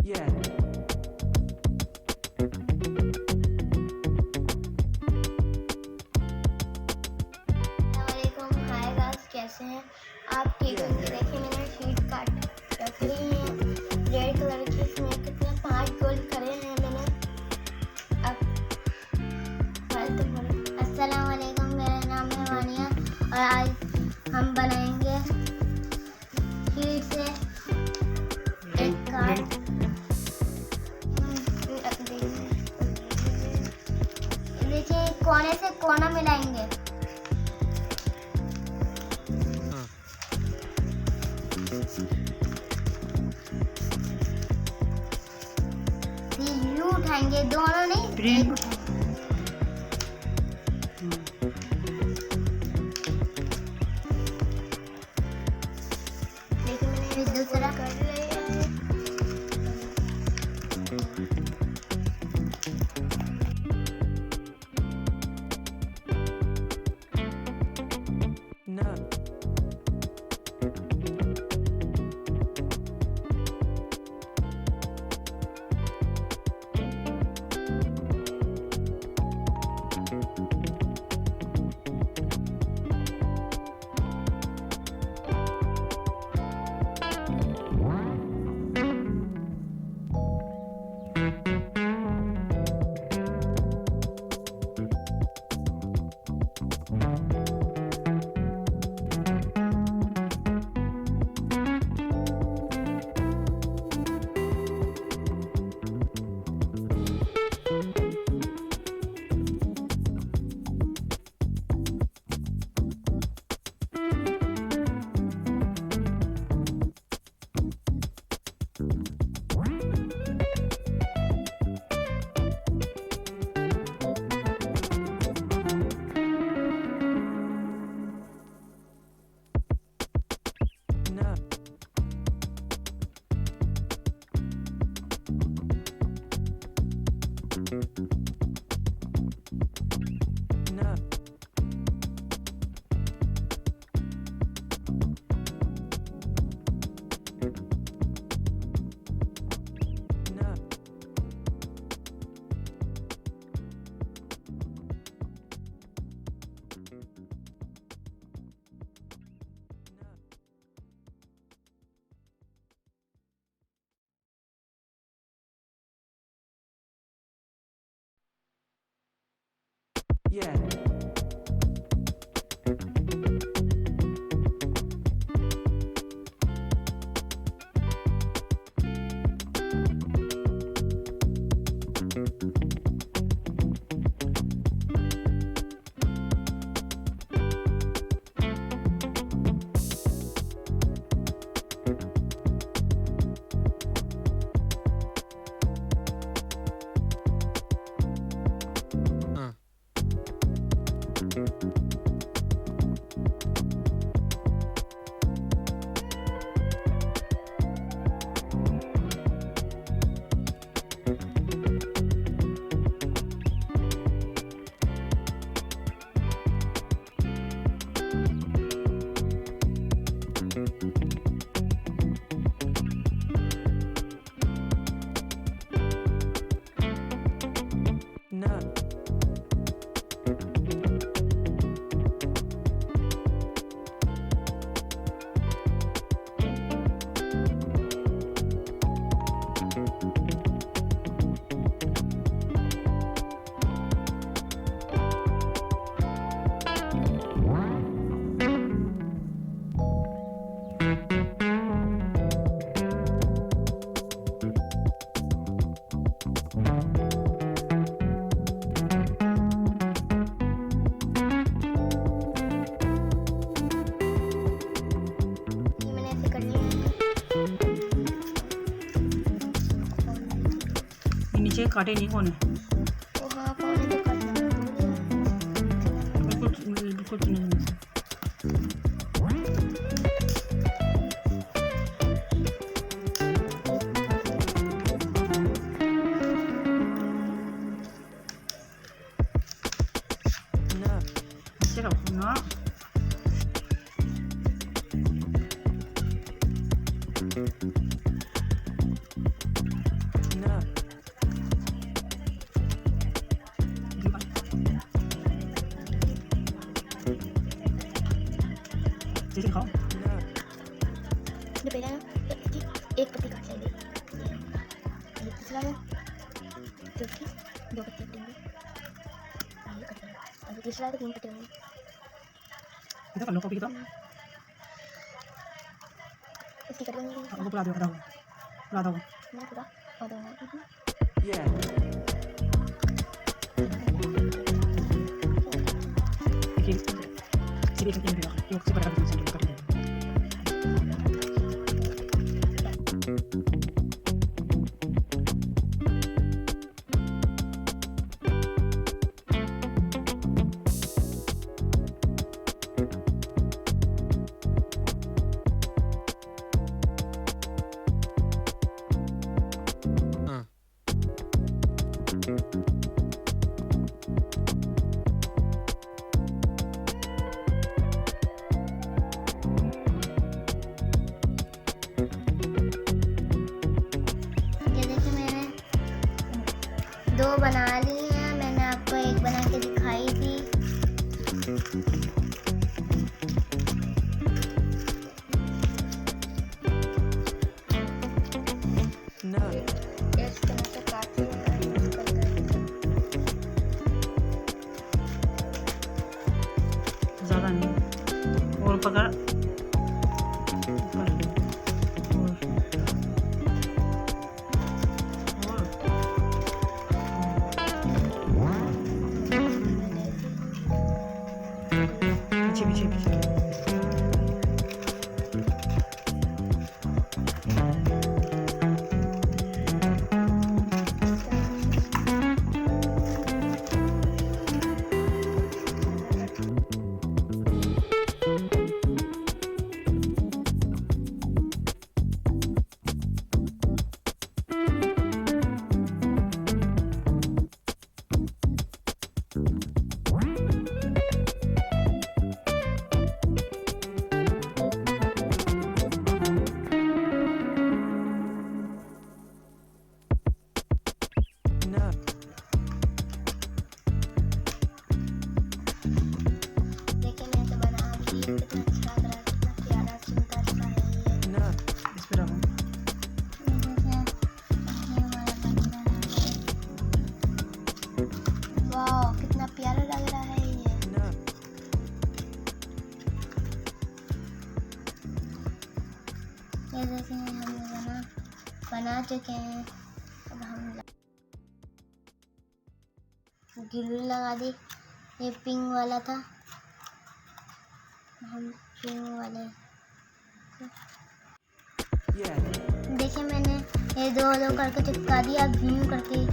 Yeah. वालेकुम, hi guys, कैसे हैं आप? ठीक है। देखिए मैंने शीट काट रख ली है रेड कलर की। इसमें कितने 5 गोल करे हैं मैंने। अब अस्सलाम वालेकुम, मेरा नाम है वानिया और आज हम बनाएंगे शीट से एक कार्ड। देखिए कोने से कोना मिलाएंगे। ये यू उठाएंगे, दोनों नहीं, एक उठाएंगे। देखिए मैंने दूसरा कर लिया है। No. No. No. No. Yeah. No. ये मैंने ऐसे कर लिया है। ये नीचे काटे नहीं कोने, तो हाँ, कोने से कर लिया। बिल्कुल नहीं से। No. नीचे रखो ना। फिर से खाओ। No. जो पहला ना एक पत्ती काट लेंगे, ये दूसरा है जो कि दो पत्ती कटेंगे, ये कट लेंगे, और तीसरा है तो तीन पत्ती होंगे। इधर कर लो कॉपी की तो। इसकी कट लेंगे, वो पूरा दो खड़ा हुआ, पूरा दो। मैं पूरा और दूंगा। Yeah. देखिए सीधे करके निकलेगा, ये उससे बड़ा कर दीजिए, कर दीजिए। ये देखिए मैंने दो बना ली हैं, मैंने आपको एक बना के दिखाई थी। No. इस तरह से काट लिया, यूज करके। ज़्यादा नहीं, और पकड़ ऊपर, पीछे पीछे पीछे। No. देखिए मैं तो बना ली, कितना अच्छा लग रहा है, कितना प्यारा सुंदर सा है ये। No. इस पे रखो। वाह कितना प्यारा लग रहा है ये। No. ये देखिए हम बना चुके हैं। अब हम ग्लू लगा दी, ये पिंक वाला था, हम पिंक वाले। Yeah. देखिए मैंने ये दो दो करके चिपका दिया, अब ग्लू करके ये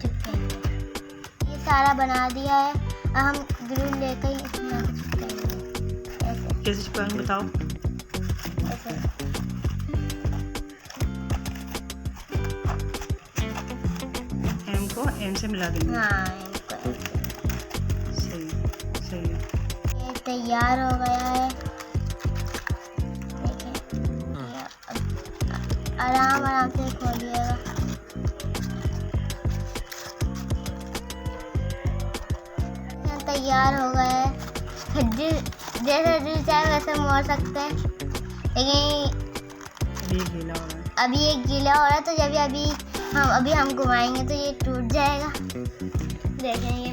चिपकाएंगे। ये सारा बना दिया है, अब हम ग्लू लेकर इसमें चिपकाएंगे ऐसे कैसे चिपकाएंगे बताओ। ऐसे। एम को एम से मिला देंगे। हाँ इनको ऐसे। सही सही है। ये तैयार हो गया है। देखिए ये अब आराम आराम से खोलिएगा। ये तैयार हो गया है, जैसे दिल चाहे वैसे मोड़ सकते हैं, लेकिन अभी गीला हो रहा है। अभी ये गीला हो रहा है, तो जब अभी हम घुमाएंगे तो ये टूट जाएगा। देखें ये